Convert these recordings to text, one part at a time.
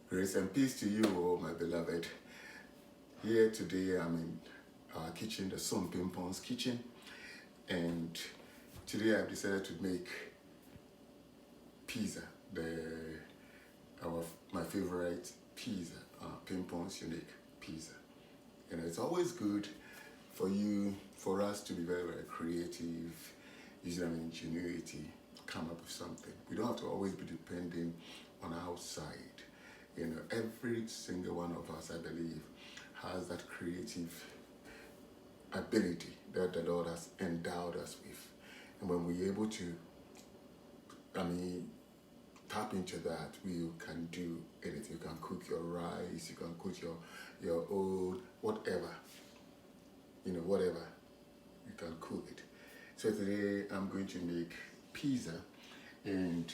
Grace and peace to you, oh my beloved. Here today I'm in our kitchen, the SOM-PIMPONG's kitchen, and today I've decided to make pizza, my favorite pizza, Pimpong's unique pizza. You know, it's always good for us to be very creative, using our ingenuity, come up with something. We don't have to always be depending on outside. You know, every single one of us, I believe, has that creative ability that the Lord has endowed us with. And when we're able to, tap into that, we can do anything. You can cook your rice, you can cook your old, whatever. You know, whatever. You can cook it. So today I'm going to make pizza, and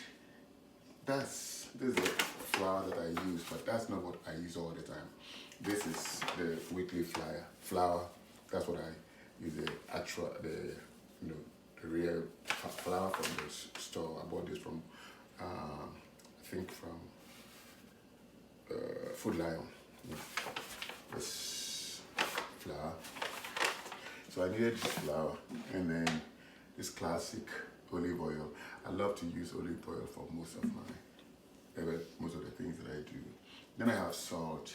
this is the flour that I use, but that's not what I use all the time. This is the weekly flour. That's what I use, the real flour from the store. I bought this from, I think from Food Lion. Yeah. This flour. So I needed this flour, and then this classic olive oil. I love to use olive oil for most of the things that I do. Then I have salt,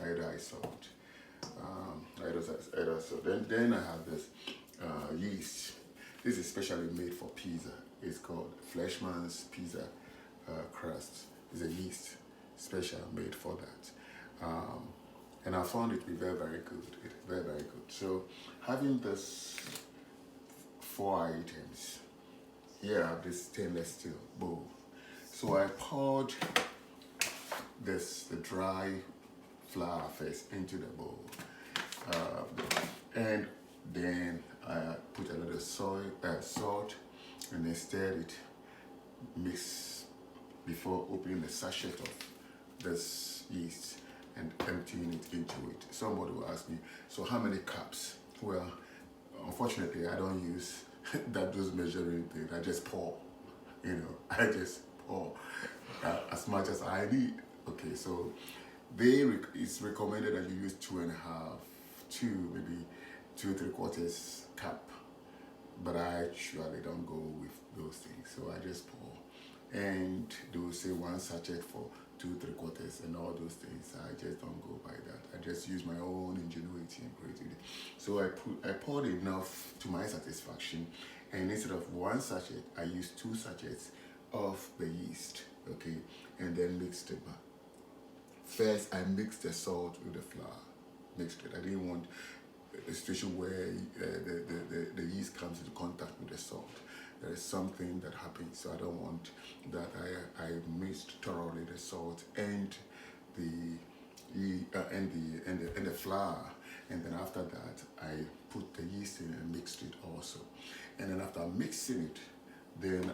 iodized salt. Iodized salt. Then I have this yeast. This is specially made for pizza. It's called Fleshman's Pizza Crust. It's a yeast special made for that. And I found it to be very good. It's very good. So having this 4 items, here I have this stainless steel bowl. So I poured the dry flour first into the bowl, and then I put a little salt, and then stirred it, mix before opening the sachet of this yeast and emptying it into it. Somebody will ask me, so how many cups? Well, unfortunately, I don't use those measuring things. I just pour. I just pour as much as I need. Okay, so it's recommended that you use 2.5, maybe 2 3/4 cup. But I actually don't go with those things, so I just pour. And they will say 1 sachet for 2 3/4 and all those things. I just don't go by that. I just use my own ingenuity and creativity. So I poured enough to my satisfaction, and instead of 1 sachet, I used 2 sachets of the yeast. Okay, and then mixed it back. First, I mixed the salt with the flour. Mixed it. I didn't want a situation where the yeast comes into contact with the salt. There is something that happens, so I don't want that. I mixed thoroughly the salt and the flour, and then after that I put the yeast in and mixed it also. And then after mixing it, then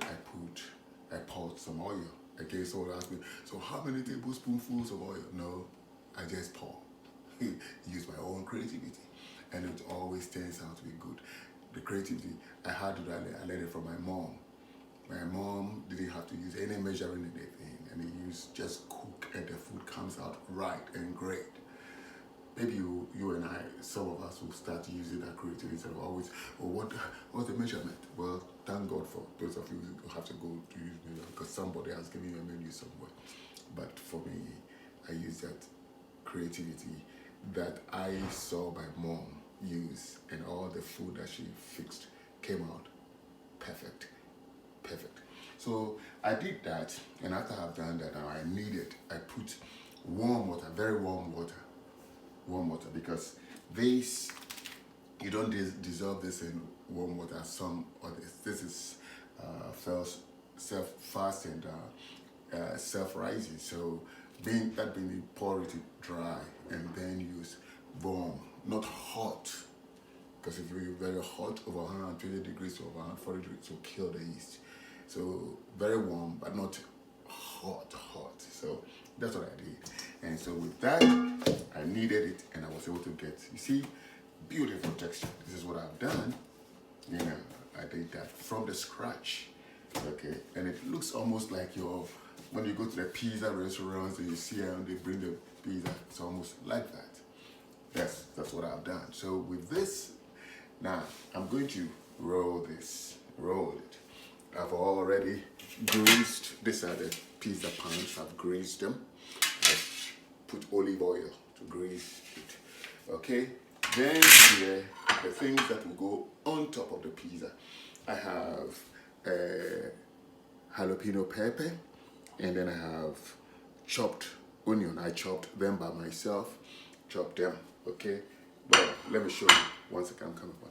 I poured some oil. Okay, so ask me, so how many tablespoonfuls of oil? No, I just pour. Use my own creativity, and it always turns out to be good. The creativity I learned it from my mom. My mom didn't have to use any measuring anything, and he used just cook, and the food comes out right and great. Maybe you and I, some of us will start using that creativity instead of always, what's the measurement? Well, thank God for those of you who have to go to use measurement because somebody has given you a menu somewhere. But for me, I use that creativity that I saw my mom use, and all the food that she fixed came out perfect. So I did that, and after I've done that, now I put warm water, very warm water, because you don't dissolve this in warm water. Some others, this is fast and self-rising. So being you pour it dry and then use warm, not hot, because if you're very hot, over 120 degrees or over 140 degrees, it will kill the yeast. So very warm, but not hot. So that's what I did. And so with that, I kneaded it, and I was able to get, you see, beautiful texture. This is what I've done. I did that from the scratch. Okay, and it looks almost like your when you go to the pizza restaurants and you see them, they bring the pizza. It's almost like that. That's what I've done. So with this, now I'm going to roll it. I've already greased. These are the pizza pans. I've greased them. I've put olive oil to grease it. Okay. Then here, the things that will go on top of the pizza. I have jalapeno pepper, and then I have chopped onion. I chopped them by myself. Chopped them. Okay. But let me show you once again. I'm coming on.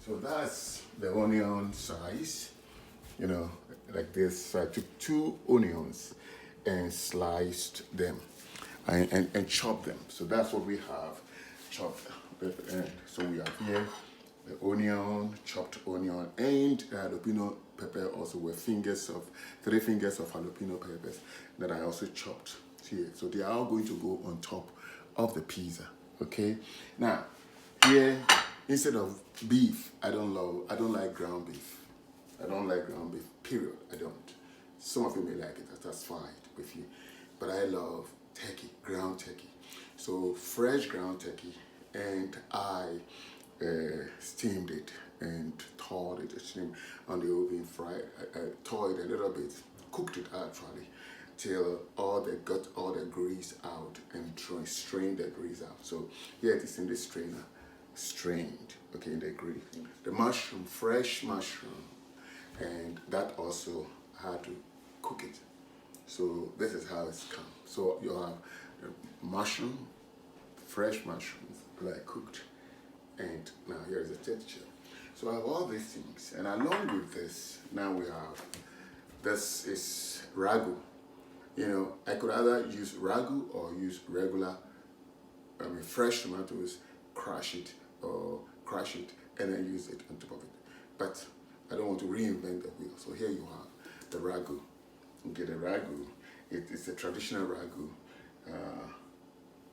So that's the onion size, you know, like this. So I took 2 onions and sliced them and chopped them. So that's what we have chopped. So we have here the onion, chopped onion, and jalapeno pepper also with 3 fingers of jalapeno peppers that I also chopped here. So they are all going to go on top of the pizza. Okay. Now here, instead of beef, I don't like ground beef. I don't like ground beef, period. I don't. Some of you may like it, that's fine with you. But I love turkey, ground turkey. So fresh ground turkey, and I steamed it and thawed it, steamed on the oven, fried, thawed it a little bit, cooked it actually, till got all the grease out and strained the grease out. So here it is in the strainer. Strained, okay, in the grease. The mushroom, fresh mushroom, and that also had to cook it. So this is how it's come. So you have the mushroom, fresh mushrooms, like cooked, and now here's the texture. So I have all these things, and along with this, now we have, this is ragu. You know, I could either use ragu or use regular, fresh tomatoes, crush it, and then use it on top of it. But I don't want to reinvent the wheel. So here you have the ragu. Okay, the ragu, it's a traditional ragu,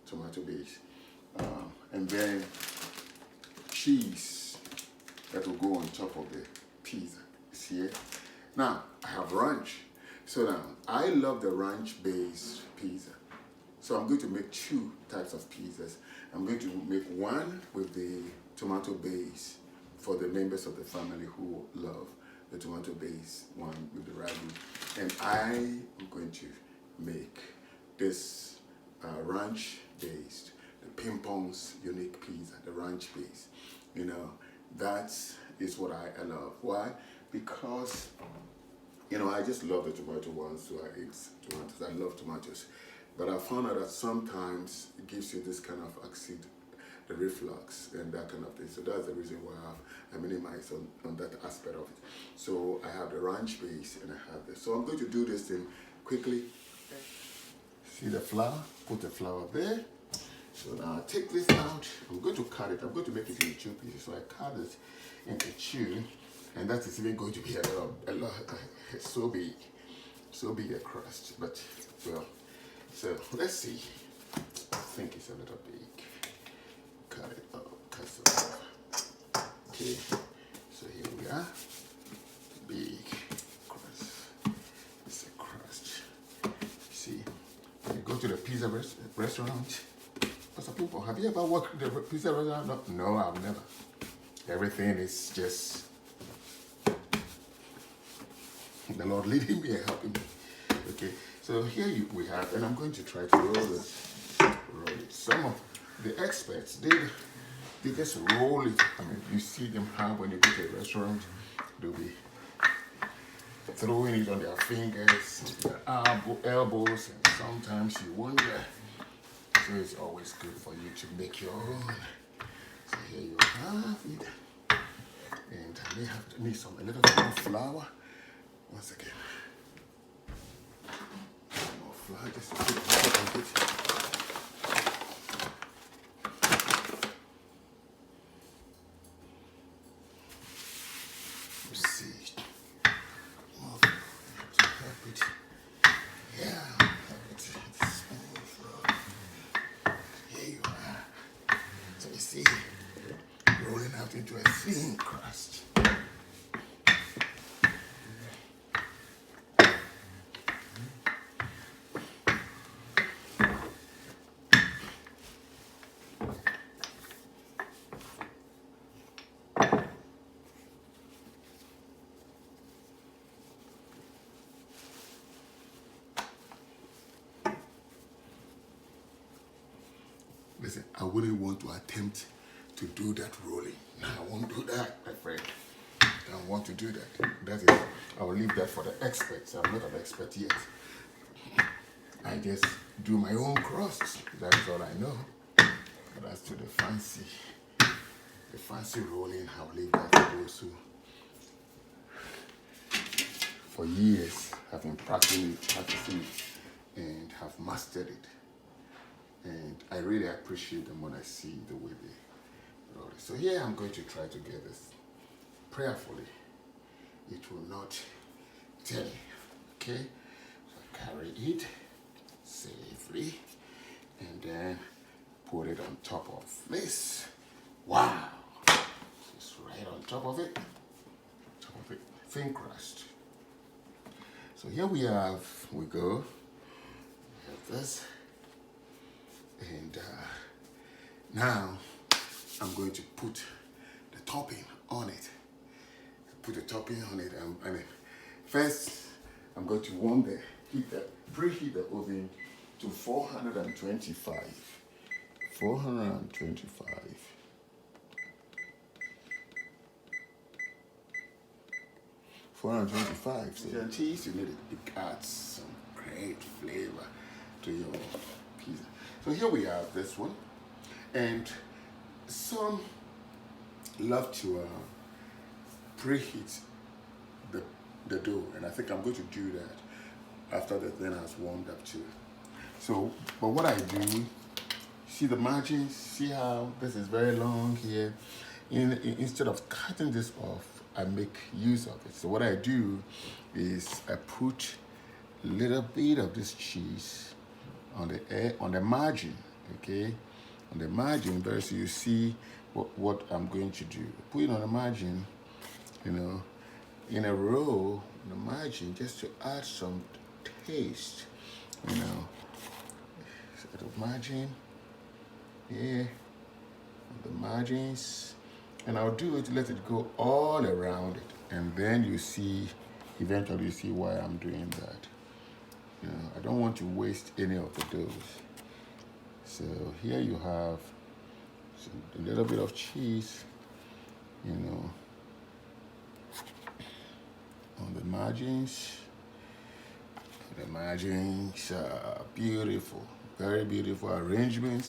tomato base. And then cheese that will go on top of the pizza. See it? Now, I have ranch. So now, I love the ranch-based pizza. So I'm going to make 2 types of pizzas. I'm going to make one with the tomato base for the members of the family who love the tomato base, one with the ragu. And I am going to make this ranch based, the Pimpong's unique pizza, the ranch base. You know, that is what I love. Why? Because, you know, I just love the tomato ones, so I eat tomatoes. I love tomatoes. But I found out that sometimes it gives you this kind of acid, the reflux and that kind of thing. So that's the reason why I minimize on that aspect of it. So I have the ranch base and I have this. So I'm going to do this thing quickly. See the flour? Put the flour there. So now I take this out. I'm going to cut it. I'm going to make it into 2 pieces. So I cut it into 2. And that is even going to be a lot, so big a crust. But, well, so let's see. I think it's a little big. Cut it up, cut it off. Okay, so here we are. Big crust. It's a crust. See, when you go to the pizza restaurant, some people, have you ever worked at the pizza restaurant? No, I've never. Everything is just the Lord leading me and helping me. Okay, so here we have, and I'm going to try to roll it. Some of the experts, they just roll it. I mean, you see them how when you go to a restaurant, they'll be throwing it on their fingers, their elbows, and sometimes you wonder. So it's always good for you to make your own. So here you have it. And I may have to need a little bit more flour. Once again. More flour, just a bit. Let's see. More flour to help it. Yeah, it's smooth. Here you are. So you see, rolling out into a thin crust. listen, I wouldn't want to attempt to do that rolling. No, I won't do that, my friend. I don't want to do that. That is, I'll leave that for the experts. I'm not an expert yet. I just do my own crosses. That is all I know. But as to the fancy rolling, I'll leave that for those who, for years, have been practicing it and have mastered it. And I really appreciate them when I see the way they roll it. So here I'm going to try to get this prayerfully. It will not tell me. Okay? So I carry it safely and then put it on top of this. Wow! Just right on top of it. Thin crust. So here we go. We have this. And now I'm going to put the topping on it. And first I'm going to preheat the oven to 425. 425. So the cheese, you need it. It adds some great flavor to your pizza. So here we have this one, and some love to preheat the dough, and I think I'm going to do that after the thing has warmed up too. So, but what I do, see the margins, see how this is very long here. Instead of cutting this off, I make use of it. So what I do is I put a little bit of this cheese on the margin, okay? On the margin, there, so you see what I'm going to do. Put it on the margin, you know, in a row, on the margin, just to add some taste, you know. So the margin, here, on the margins, and I'll do it, let it go all around it, and then you see, eventually you see why I'm doing that. You know, I don't want to waste any of the doughs. So here you have a little bit of cheese, you know, on the margins. The margins are beautiful, very beautiful arrangements.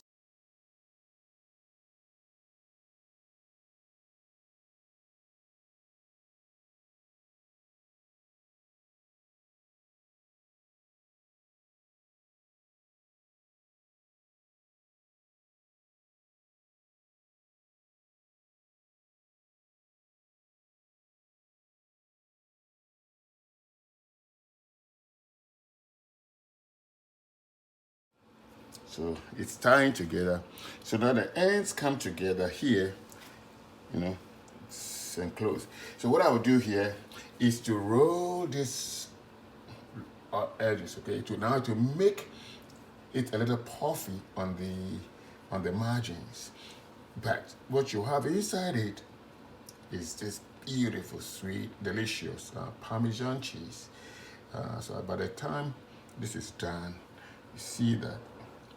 So it's tying together. So now the ends come together here, you know, it's enclosed. So what I will do here is to roll this edges, okay, to make it a little puffy on the margins. But what you have inside it is this beautiful, sweet, delicious Parmesan cheese. So by the time this is done, you see that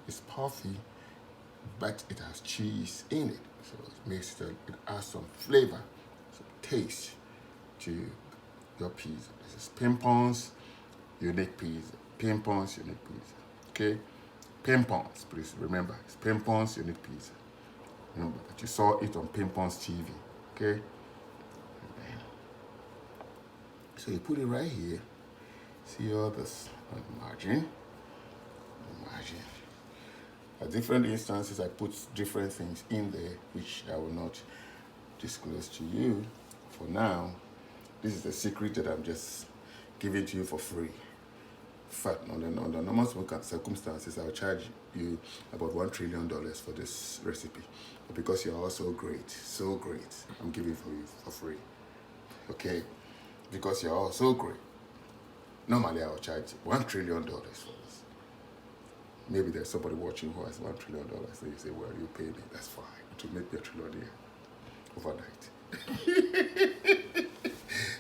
it's puffy, but it has cheese in it. So it adds some flavor, some taste to your pizza. This is Pimpong's unique pizza. Pimpong's unique pizza. Okay? Pimpong's, please remember, it's Pimpong's unique pizza. Remember that you saw it on Pimpong's TV. Okay? So you put it right here. See all this on the margin. At different instances, I put different things in there, which I will not disclose to you. For now, this is the secret that I'm just giving to you for free. In fact, under normal circumstances, I'll charge you about $1 trillion for this recipe. But because you're all so great, I'm giving it for you for free. Okay? Because you're all so great. Normally, I'll charge $1 trillion for this. Maybe there's somebody watching who has $1 trillion. So you say, well, you pay me. That's fine. To make me a trillionaire overnight.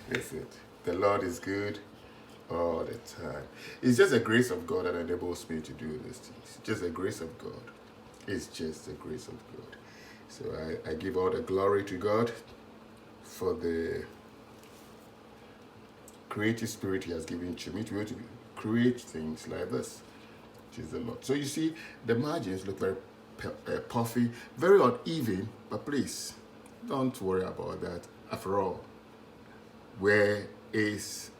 That's it. The Lord is good all the time. It's just the grace of God that enables me to do these things. Just the grace of God. It's just the grace of God. So I give all the glory to God for the creative spirit He has given to me to be able to create things like this, which is a lot. So you see, the margins look very puffy, very uneven, but please don't worry about that. After all, where is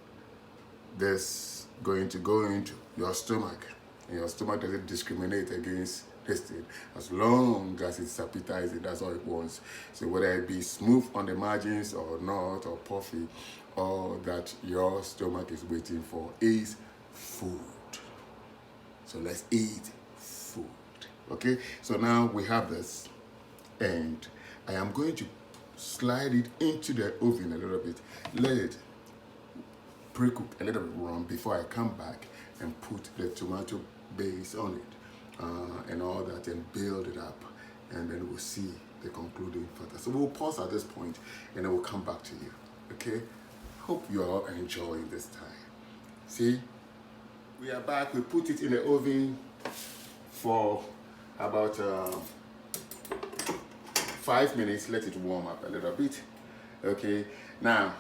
this going to go into? Your stomach. And your stomach doesn't discriminate against this thing. As long as it's appetizing, that's all it wants. So whether it be smooth on the margins or not, or puffy, all that your stomach is waiting for is food. So let's eat food. Okay? So now we have this, and I am going to slide it into the oven a little bit. Let it pre-cook a little bit warm before I come back and put the tomato base on it and all that, and build it up, and then we'll see the concluding further. So we'll pause at this point and then we'll come back to you. Okay? Hope you are enjoying this time. See, we are back. We put it in the oven for about 5 minutes. Let it warm up a little bit. Okay, now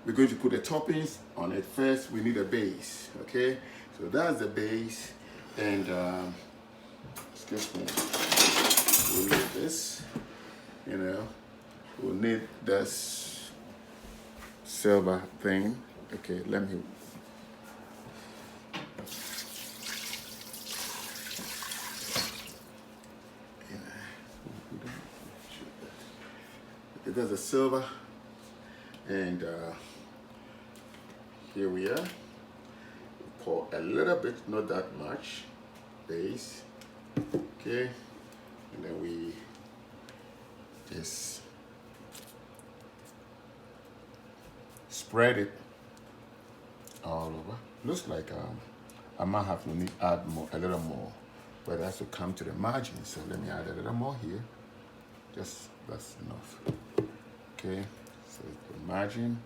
we're going to put the toppings on it. First we need a base. Okay, so that's the base, and excuse me, we'll need this, we'll need this silver thing. Okay, let me there's a silver, and here we are. Pour a little bit, not that much, base. Okay, and then we just spread it all over. Looks like I might have to add a little more, but it has to come to the margin. So let me add a little more here. Just that's enough. Okay, so the margin.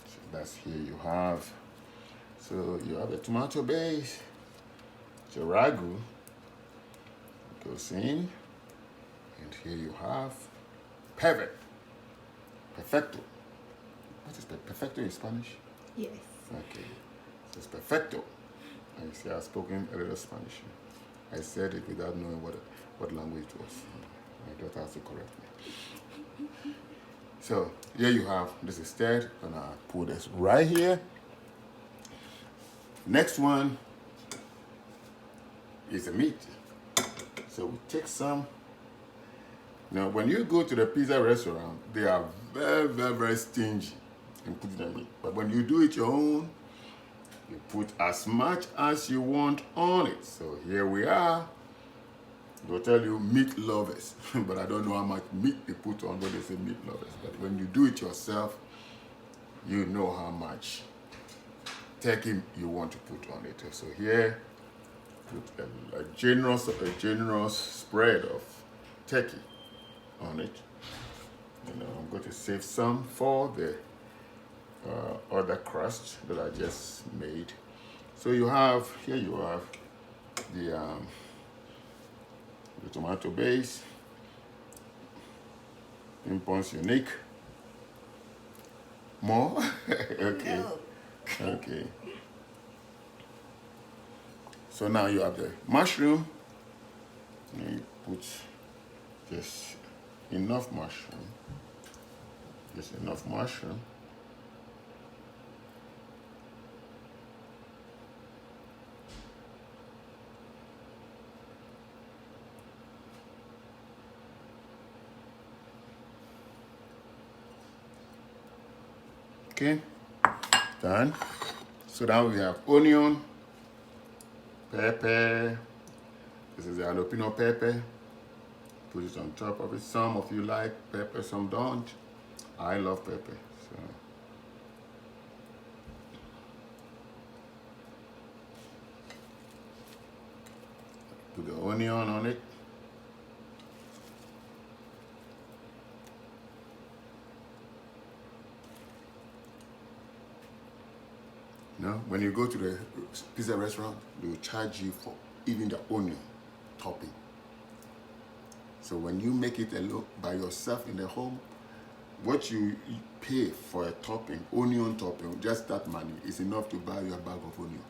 So that's here you have. So you have the tomato base. The ragu goes in, and here you have perfecto. What is perfecto in Spanish? Yes. Okay, so it's perfecto. And you see, I've spoken a little Spanish. I said it without knowing what language it was. My daughter has to correct me. So here you have, this is stirred, and I put this right here. Next one is the meat. So we take some. Now, when you go to the pizza restaurant, they are very, very, very stingy in putting the meat. But when you do it your own, you put as much as you want on it. So here we are. They'll tell you meat lovers, but I don't know how much meat they put on when they say meat lovers. But when you do it yourself, you know how much turkey you want to put on it. So here, put a generous spread of turkey on it. I'm going to save some for the other crust that I just made. So you have the tomato base, Pimpongs unique. More? Okay. No. Okay. So now you have the mushroom. And you put just enough mushroom. Just enough mushroom. Okay, done. So now we have onion, pepper. This is the jalapeno pepper. Put it on top of it. Some of you like pepper, some don't. I love pepper. So put the onion on it. Now, when you go to the pizza restaurant, they will charge you for even the onion topping. So when you make it alone by yourself in the home, what you pay for a topping, onion topping, just that money is enough to buy you a bag of onion.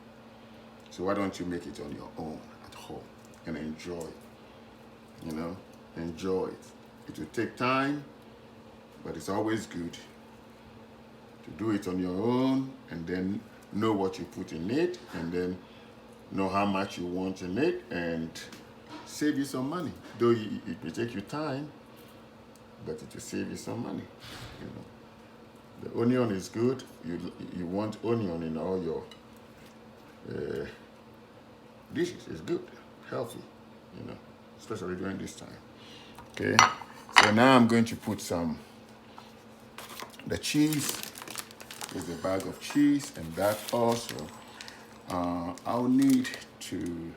So why don't you make it on your own at home and enjoy, enjoy it. It will take time, but it's always good to do it on your own and then know what you put in it and then know how much you want in it and save you some money. Though it will take you time, but it will save you some money. The onion is good. You want onion in all your dishes. It's good, healthy, especially during this time. Okay, so now I'm going to put the cheese. Is a bag of cheese, and that also I'll need to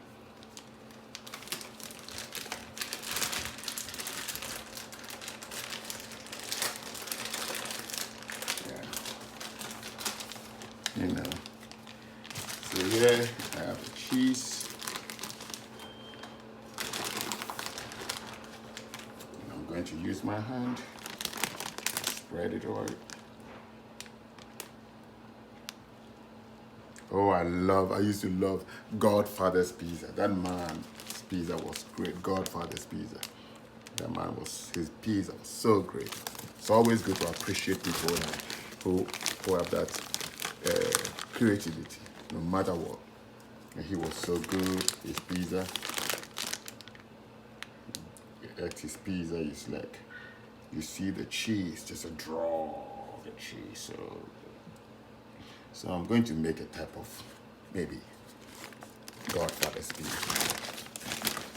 So here I have the cheese. And I'm going to use my hand, spread it over it. Oh, I used to love Godfather's pizza. That man's pizza was great. Godfather's pizza. That man his pizza was so great. It's always good to appreciate people who have that creativity, no matter what. And he was so good. His pizza, at his pizza, it's like, you see the cheese, just a draw of the cheese. So I'm going to make a type of, maybe, Godfather's pizza.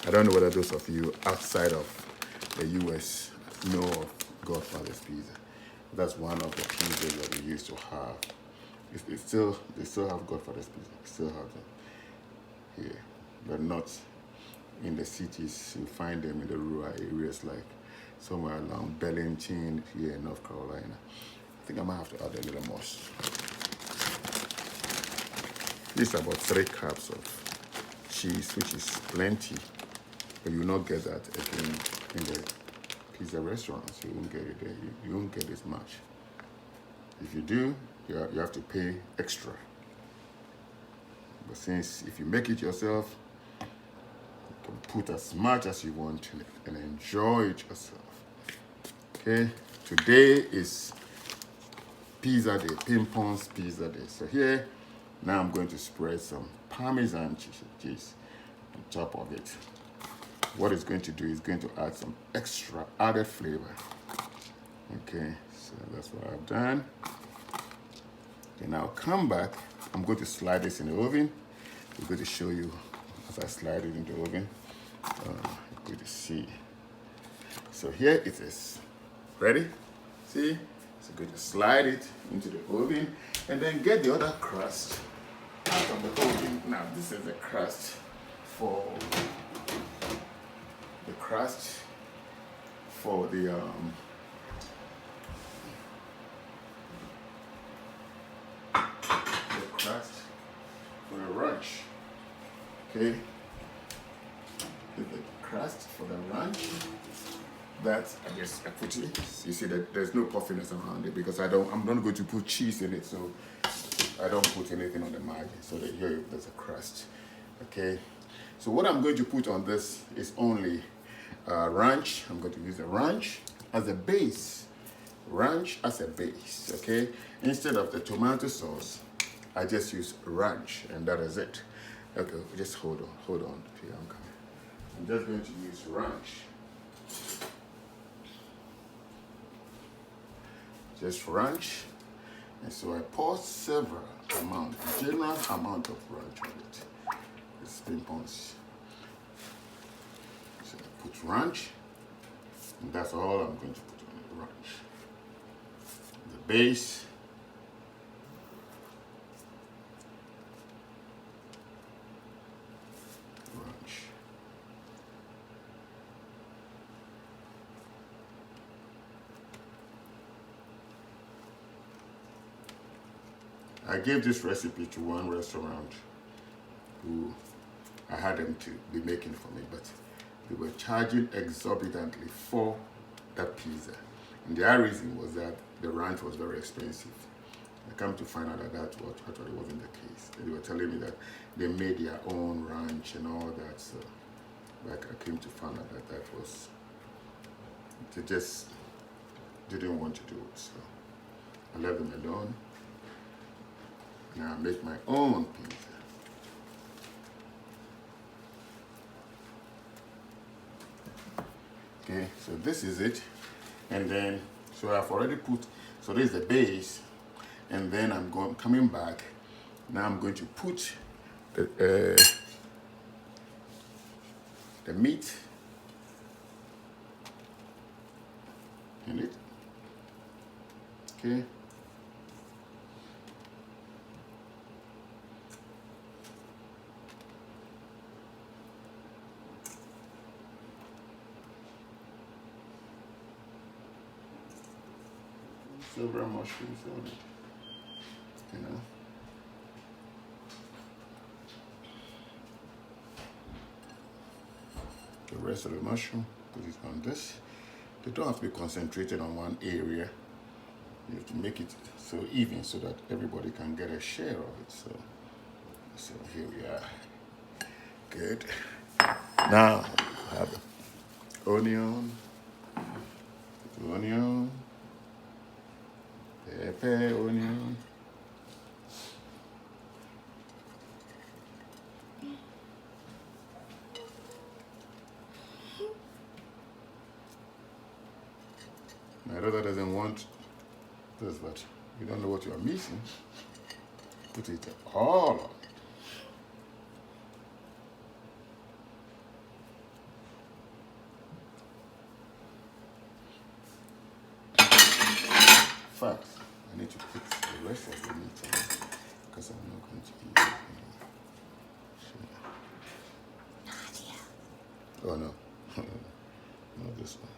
I don't know whether those of you outside of the US know of Godfather's pizza. That's one of the pizzas that we used to have. They still have Godfather's pizza. We still have them here, but not in the cities. You find them in the rural areas, like somewhere along Burlington here in North Carolina. I think I might have to add a little more. This is about 3 cups of cheese, which is plenty, but you will not get that again in the pizza restaurants. You won't get it there. You won't get as much. If you do, you have to pay extra. But since if you make it yourself, you can put as much as you want to and enjoy it yourself. Okay, today is pizza day, Pimpong's pizza day. So here, now I'm going to spread some Parmesan cheese on top of it. What it's going to do is going to add some extra added flavor. Okay, so that's what I've done. Then I'll come back. I'm going to slide this in the oven. I'm going to show you as I slide it in the oven. You're going to see. So here it is. Ready? See? So I'm going to slide it into the oven and then get the other crust out of the oven. Now this is the crust for the crust for the crust for the ranch. Okay, the crust for the ranch. That I guess I put it. You see that there's no puffiness around it because I'm not going to put cheese in it, so I don't put anything on the margin. So that here there's a crust. Okay. So what I'm going to put on this is only ranch. I'm going to use the ranch as a base. Ranch as a base. Okay. Instead of the tomato sauce, I just use ranch, and that is it. Okay. Just hold on. Hold on. Here I'm coming. I'm just going to use ranch. Just ranch, and so I pour several amount, general amount of ranch on it. It's Pimpong's. So I put ranch, and that's all I'm going to put on the ranch. The base. Ranch. I gave this recipe to one restaurant who I had them to be making for me, but they were charging exorbitantly for that pizza. And their reason was that the ranch was very expensive. I come to find out that that was actually wasn't the case. They were telling me that they made their own ranch and all that. So, like, I came to find out that that was, they just didn't want to do it. So I left them alone. Now I make my own pizza. Okay, so this is it. And then, so I've already put, so this is the base. And then coming back. Now I'm going to put the meat in it. Okay. Silver mushrooms on it. You know. The rest of the mushroom, put it on this. They don't have to be concentrated on one area. You have to make it so even so that everybody can get a share of it. So here we are. Good. Now I have onion, pepper, onion. My daughter doesn't want this, but you don't know what you are missing. Put it all on. In fact, I need to put the rest of the meat in because I'm not going to eat it. Oh no, not this one.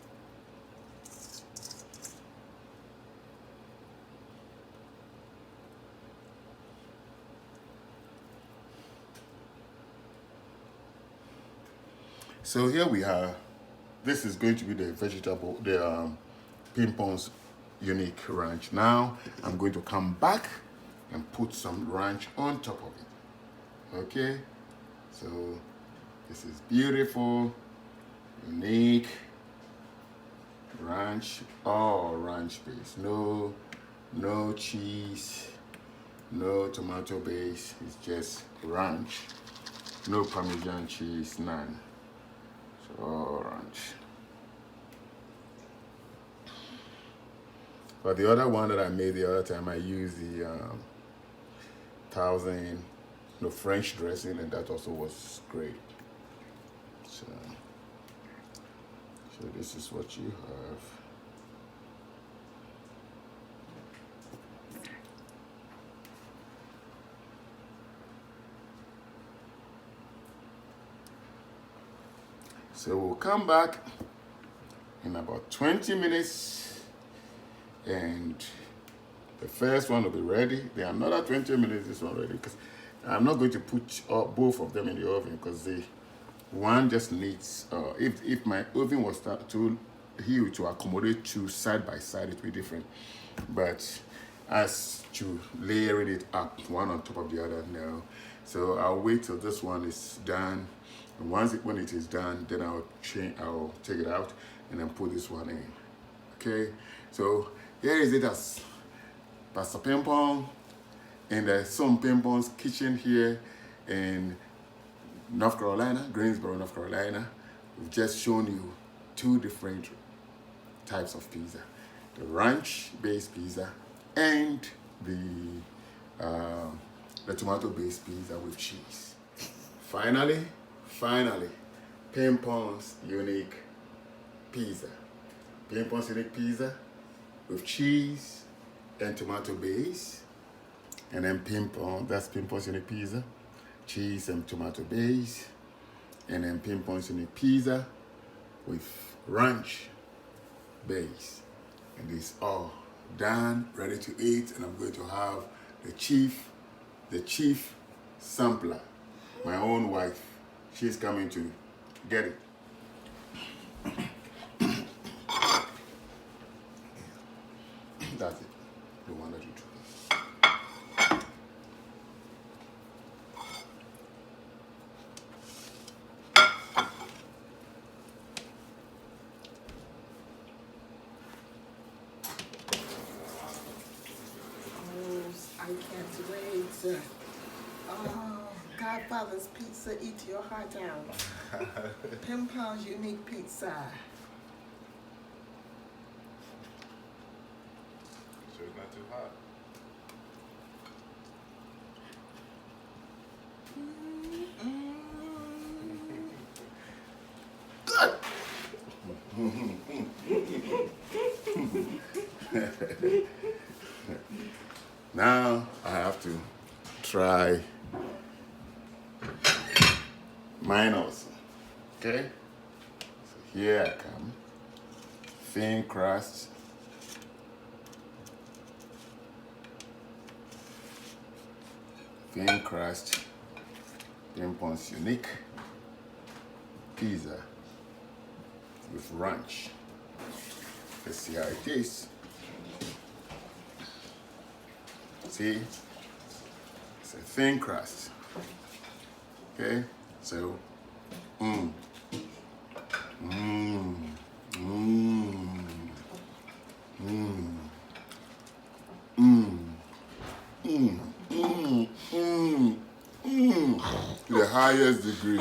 So here we are. This is going to be the vegetable, the Pimpong's unique ranch. Now I'm going to come back and put some ranch on top of it. Okay, so this is beautiful, unique ranch, all ranch base. No cheese, no tomato base. It's just ranch. No Parmesan cheese, none. So ranch. But the other one that I made the other time, I used the French dressing, and that also was great. So this is what you have. So we'll come back in about 20 minutes and the first one will be ready. Then another 20 minutes this one ready, because I'm not going to put both of them in the oven because the one just needs, if my oven was too huge to accommodate two side by side, it would be different. But as to layering it up one on top of the other, no. So I'll wait till this one is done. And when it is done, then I'll take it out and then put this one in. Okay, so here is it as Pastor Pimpong in the SOM-PIMPONG's kitchen here in North Carolina, Greensboro, North Carolina. We've just shown you two different types of pizza: the ranch-based pizza and the tomato-based pizza with cheese. Finally, Pimpong's unique pizza. Pimpong's unique pizza with cheese and tomato base. And then that's Pimpong's unique pizza, cheese and tomato base. And then Pimpong's unique pizza with ranch base. And it's all done, ready to eat. And I'm going to have the chief sampler, my own wife. She's coming to get it. That's it. The one that you took. I can't wait. Oh, Godfather's Pizza, eat your heart out. Pimpong's unique pizza. Sure it's not too hot. Now I have to try mine also. Okay? So here I come. Thin crust. Thin crust. Pimpong's unique pizza with ranch. Let's see how it tastes. See, it's a thin crust. Okay, so, to the highest degree.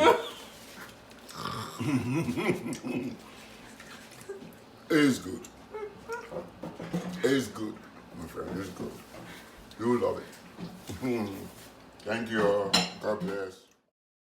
It's good. It's good, my friend. It's good. You will love it. Thank you all. God bless.